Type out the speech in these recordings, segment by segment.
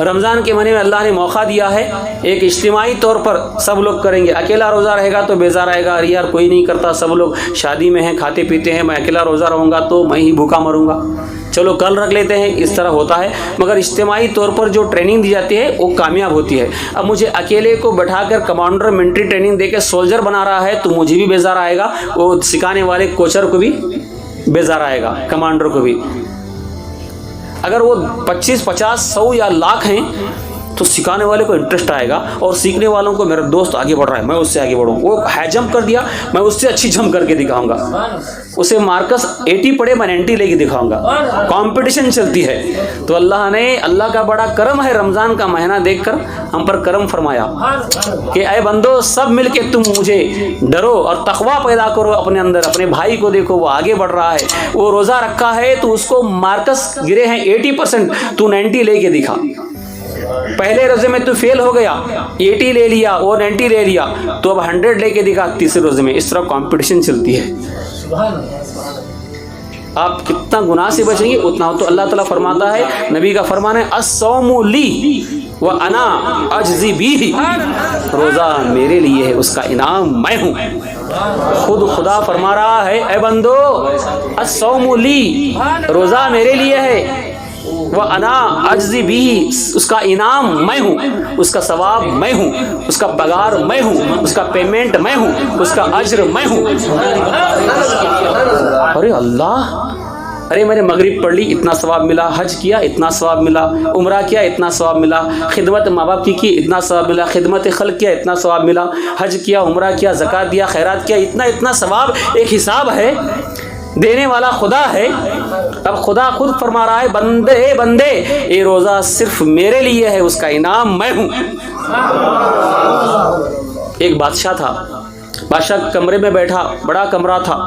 रमज़ान के महीने में अल्लाह ने मौका दिया है, एक इज्तिमाई तौर पर सब लोग करेंगे। अकेला रोज़ा रहेगा तो बेजार आएगा, अरे यार कोई नहीं करता, सब लोग शादी में हैं, खाते पीते हैं, मैं अकेला रोज़ा रहूँगा तो मैं ही भूखा मरूँगा, चलो कल रख लेते हैं, इस तरह होता है। मगर इज्तिमाई तौर पर जो ट्रेनिंग दी जाती है वो कामयाब होती है। अब मुझे अकेले को बैठाकर कमांडर मिलिट्री ट्रेनिंग देकर सोल्जर बना रहा है तो मुझे भी बेजार आएगा, वो सिखाने वाले कोचर को भी बेजार आएगा, कमांडर को भी। अगर वो 25, 50, 100 या लाख हैं तो सिखाने वाले को इंटरेस्ट आएगा और सीखने वालों को मेरा दोस्त आगे बढ़ रहा है, मैं उससे आगे बढ़ूँ। वो हाई जंप कर दिया, मैं उससे अच्छी जंप करके दिखाऊंगा। उसे मार्कस 80 पड़े, मैं 90 लेके दिखाऊंगा। कंपटीशन चलती है। तो अल्लाह का बड़ा करम है, रमज़ान का महीना देखकर हम पर करम फरमाया कि ऐ बंदो सब मिलके तुम मुझे डरो और तकवा पैदा करो अपने अंदर। अपने भाई को देखो, वो आगे बढ़ रहा है, वो रोज़ा रखा है तो उसको मार्कस गिरे हैं 80%, तू 90 लेके दिखा। पहले रोजे में तू फेल हो गया, 80 ले लिया, वो 90 ले लिया, तो अब 100 लेके दिखा तीसरे रोजे में। इस तरह कंपटीशन चलती है। आप कितना गुनाह से बचेंगे उतना हो। तो अल्लाह ताला फरमाता है, नबी का फरमान है, अस्सौमु ली व अना अजज़ी बिही, रोज़ा मेरे लिए है, उसका इनाम मैं हूँ। खुद खुदा फरमा रहा है, ऐ बंदो अस्सौमु ली, रोज़ा मेरे लिए है, वह अना अजज़ी बिही, उसका इनाम मैं हूँ, उसका सवाब मैं हूँ, उसका पगार मैं हूँ, उसका पेमेंट मैं हूँ, उसका अज्र मैं हूँ। अरे अल्लाह, अरे मैंने मगरिब पढ़ ली, इतना सवाब मिला, हज किया, इतना सवाब मिला, उम्रा किया, इतना सवाब मिला, खिदमत माँ बाप की इतना सवाब मिला, खिदमत खल्क किया, इतना सवाब मिला, हज किया, उम्रा किया, ज़कात दिया, खैरात किया, इतना इतना सवाब। एक हिसाब है, देने वाला खुदा है। अब खुदा खुद फरमा रहा है, बंदे बंदे ये रोज़ा सिर्फ मेरे लिए है, उसका इनाम मैं हूँ। एक बादशाह था, बादशाह कमरे में बैठा, बड़ा कमरा था,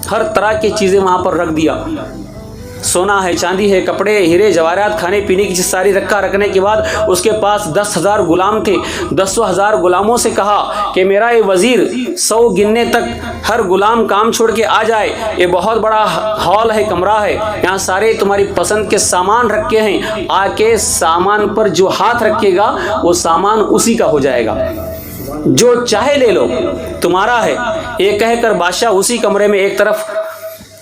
हर तरह की चीज़ें वहाँ पर रख दिया, सोना है, चांदी है, कपड़े, हीरे जवाहरात, खाने पीने की चीज़ सारी रखने के बाद उसके पास 10,000 गुलाम थे। 10,000 गुलामों से कहा कि मेरा ये वज़ीर 100 गिनने तक हर गुलाम काम छोड़ के आ जाए, ये बहुत बड़ा हॉल है, कमरा है, यहाँ सारे तुम्हारी पसंद के सामान रखे हैं, आके सामान पर जो हाथ रखेगा वो सामान उसी का हो जाएगा, जो चाहे ले लो, तुम्हारा है। ये कहकर बादशाह उसी कमरे में एक तरफ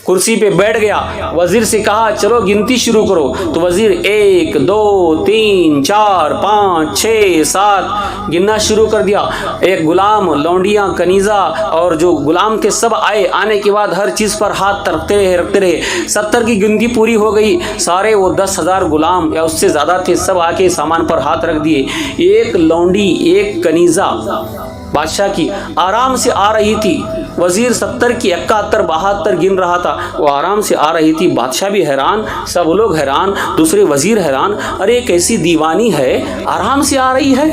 कुर्सी पे बैठ गया। वजीर से कहा, चलो गिनती शुरू करो। तो वजीर 1, 2, 3, 4, 5, 6, 7 गिनना शुरू कर दिया। एक गुलाम, लौंडियाँ, कनीज़ा और जो गुलाम थे सब आए। आने के बाद हर चीज़ पर हाथ रखते रहे। 70 की गिनती पूरी हो गई। सारे वो 10,000 गुलाम या उससे ज़्यादा थे, सब आके सामान पर हाथ रख दिए। एक लौंडी, एक कनीज़ा बादशाह की आराम से आ रही थी। वजीर 70 की 71, 72 गिन रहा था, वो आराम से आ रही थी। बादशाह भी हैरान, सब लोग हैरान, दूसरे वजीर हैरान, अरे कैसी दीवानी है, आराम से आ रही है,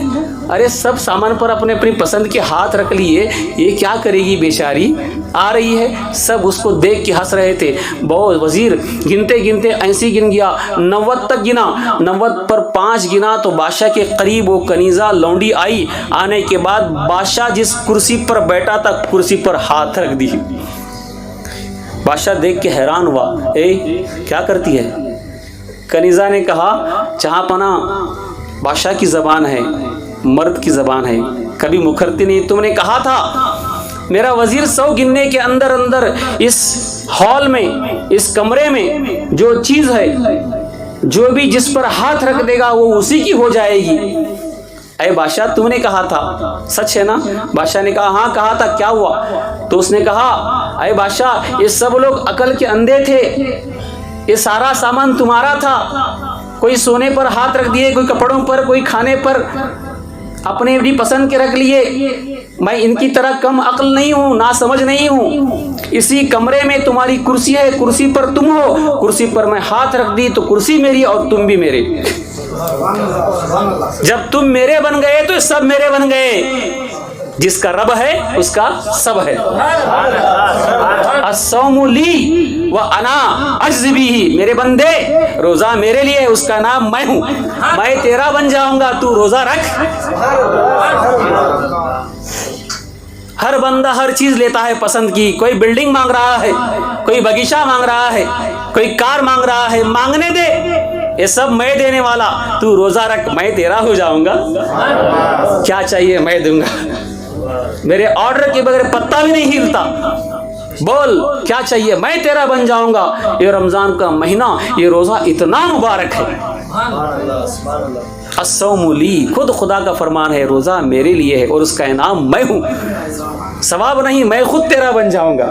अरे सब सामान पर अपने अपनी पसंद के हाथ रख लिए, ये क्या करेगी बेचारी, आ रही है। सब उसको देख के हंस रहे थे। बहुत वजीर गिनते गिनते ऐसी गिन गया, 90 तक गिना, 90 पर 5 गिना तो बादशाह के करीब वो कनीज़ा लौंडी आई। आने के बाद बादशाह जिस कुर्सी पर बैठा था, कुर्सी पर हाथ रख दी। बादशाह देख के हैरान हुआ, ए क्या करती है? कनीज़ा ने कहा, जहाँपना बादशाह की ज़बान है, मर्द की ज़बान है, कभी मुखरती नहीं। तुमने कहा था मेरा वजीर 100 गिनने के अंदर अंदर इस हॉल में, इस कमरे में जो चीज़ है, जो भी जिस पर हाथ रख देगा वो उसी की हो जाएगी। अरे बादशाह तुमने कहा था, सच है ना? बादशाह ने कहा, हाँ कहा था, क्या हुआ? तो उसने कहा, अरे बादशाह ये सब लोग अकल के अंधे थे, ये सारा सामान तुम्हारा था, कोई सोने पर हाथ रख दिए, कोई कपड़ों पर, कोई खाने पर, अपने भी पसंद के रख लिए। मैं इनकी तरह कम अक्ल नहीं हूँ, ना समझ नहीं हूँ। इसी कमरे में तुम्हारी कुर्सी है, कुर्सी पर तुम हो, कुर्सी पर मैं हाथ रख दी तो कुर्सी मेरी और तुम भी मेरे। जब तुम मेरे बन गए तो सब मेरे बन गए। जिसका रब है उसका सब है। अस्सौमु ली व अना अज्ज़ी बिही, मेरे बंदे रोजा मेरे लिए है, उसका नाम मैं हूँ, मैं तेरा बन जाऊंगा, तू रोजा रख। हर बंदा हर चीज लेता है पसंद की, कोई बिल्डिंग मांग रहा है, कोई बगीचा मांग रहा है, कोई कार मांग रहा है, मांगने दे, ये सब मैं देने वाला, तू रोजा रख, मैं तेरा हो जाऊंगा। क्या चाहिए मैं दूंगा, मेरे ऑर्डर के बगैर पत्ता भी नहीं हिलता। बोल क्या चाहिए, मैं तेरा बन जाऊंगा। ये रमजान का महीना, ये रोजा इतना मुबारक है। अस्सौमुली, खुद खुदा का फरमान है, रोजा मेरे लिए है और उसका इनाम मैं हूं, सवाब नहीं, मैं खुद तेरा बन जाऊंगा।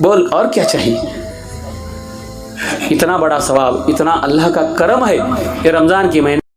बोल और क्या चाहिए। इतना बड़ा सवाब, इतना अल्लाह का करम है ये रमजान की महीने।